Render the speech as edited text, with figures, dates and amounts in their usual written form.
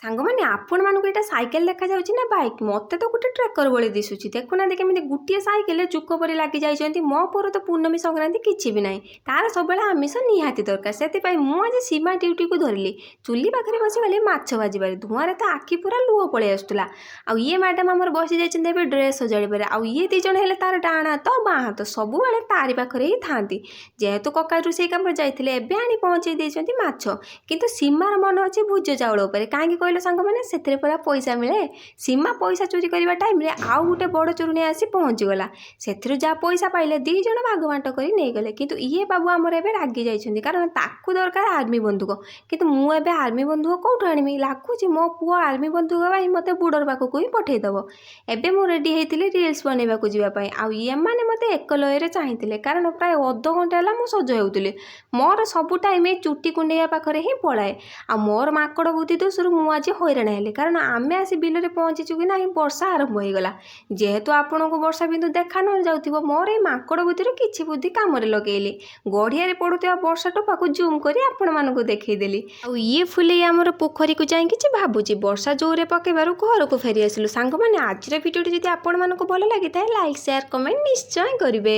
ସାଙ୍ଗମାନେ ଆପଣମାନଙ୍କୁ ଏଇଟା ସାଇକେଲ ଦେଖାଯାଉଛି ନା ବାଇକ୍? ମୋତେ ତ ଗୋଟେ ଟ୍ରେକର ଭଳି ଦିଶୁଛି। ଦେଖୁନାହାନ୍ତି କେମିତି ଗୋଟିଏ ସାଇକେଲରେ ଚୁକ ପରି ଲାଗି ଯାଇଛନ୍ତି। ମୋ ପୁଅର ତ ପୂର୍ଣ୍ଣମୀ ସଂକ୍ରାନ୍ତି କିଛି ବି ନାହିଁ, ତାର ସବୁବେଳେ ଆମିଷ ନିହାତି ଦରକାର। ସେଥିପାଇଁ ମୁଁ ଆଜି ସୀମା ଡ୍ୟୁଟିକୁ ଧରିଲି। ଚୁଲି ପାଖରେ ବସିଗଲି ମାଛ ଭାଜିବାରେ। ଧୂଆଁରେ ତ ଆଖି ପୁରା ଲୁହ ପଳେଇ ଆସୁଥିଲା। ଆଉ ଇଏ ମ୍ୟାଡ଼ାମ ଆମର ବସି ଯାଇଛନ୍ତି ଏବେ ଡ୍ରେସ୍ ସଜାଡ଼ିବାରେ। ଆଉ ଇଏ ଦୁଇ ଜଣ ହେଲେ ତାର ଡାହାଣ ହାତ ବାଁ ହାତ, ସବୁବେଳେ ତାରି ପାଖରେ ହିଁ ଥାନ୍ତି। ଯେହେତୁ କକା ରୋଷେଇ କାମରେ ଯାଇଥିଲେ, ଏବେ ଆଣି ପହଞ୍ଚେଇ ଦେଇଛନ୍ତି ମାଛ। କିନ୍ତୁ ସୀମାର ମନ ଅଛି ଭୁଜ ଚାଉଳ ଉପରେ। କାହିଁକି କହିଲ ସାଙ୍ଗମାନେ? ସେଥିରେ ପୁରା ପଇସା ମିଳେ। ସୀମା ପଇସା ଚୋରି କରିବା ଟାଇମ୍ରେ ଆଉ ଗୋଟେ ବଡ଼ ଚୋରୁଣୀ ଆସି ପହଞ୍ଚିଗଲା। ସେଥିରୁ ଯାହା ପଇସା ପାଇଲେ ଦୁଇ ଜଣ ଭାଗ ବାଣ୍ଟ କରି ନେଇଗଲେ। କିନ୍ତୁ ଇଏ ବାବୁ ଆମର ଏବେ ରାଗି ଯାଇଛନ୍ତି, କାରଣ ତାକୁ ଦରକାର ଆର୍ମି ବନ୍ଧୁକ। କିନ୍ତୁ ମୁଁ ଏବେ ଆର୍ମି ବନ୍ଧୁକ କେଉଁଠୁ ଆଣିବି? ଲାଗୁଛି ମୋ ପୁଅ ଆର୍ମି ବନ୍ଧୁକ ପାଇଁ ମୋତେ ବୁଡ଼ର ପାଖକୁ ହିଁ ପଠାଇଦେବ। ଏବେ ମୁଁ ରେଡ଼ି ହେଇଥିଲି ରିଲ୍ସ ବନେଇବାକୁ ଯିବା ପାଇଁ। ଆଉ ଏମାନେ ମୋତେ ଏକଲୟରେ ଚାହିଁଥିଲେ, କାରଣ ପ୍ରାୟ ଅଧଘଣ୍ଟା ହେଲା ମୁଁ ସଜ ହେଉଥିଲି। ମୋର ସବୁ ଟାଇମ୍ ଏଇ ଚୁଟି କୁଣ୍ଡେଇବା ପାଖରେ ହିଁ ପଳାଏ। ଆଉ ମୋର ମାଙ୍କଡ଼ ବୁଦ୍ଧି ଦୋଷରୁ ମୁଁ ଆଜି ହଇରାଣ ହେଲି, କାରଣ ଆମେ ଆସି ବିଲରେ ପହଞ୍ଚିଛୁ କି ନାହିଁ ବର୍ଷା ଆରମ୍ଭ ହୋଇଗଲା। ଯେହେତୁ ଆପଣଙ୍କୁ ବର୍ଷା ବିନ୍ଦୁ ଦେଖା ନ ଯାଉଥିବ, ମୋର ଏଇ ମାଙ୍କଡ଼ ବୁଦ୍ଧିରୁ କିଛି ବୁଦ୍ଧି କାମରେ ଲଗେଇଲି। ଗଢ଼ିଆରେ ପଡ଼ୁଥିବା ବର୍ଷା ଟୋପାକୁ ଜୁମ୍ କରି ଆପଣମାନଙ୍କୁ ଦେଖେଇଦେଲି। ଆଉ ଇଏ ଫୁଲେଇ ଆମର ପୋଖରୀକୁ ଯାଇ କିଛି ଭାବୁଛି। ବର୍ଷା ଜୋରରେ ପକେଇବାରୁ ଘରକୁ ଫେରି ଆସିଲୁ। ସାଙ୍ଗମାନେ ଆଜିର ଭିଡ଼ିଓଟି ଯଦି ଆପଣମାନଙ୍କୁ ଭଲ ଲାଗିଥାଏ, ଲାଇକ୍ ସେୟାର କମେଣ୍ଟ ନିଶ୍ଚୟ କରିବେ।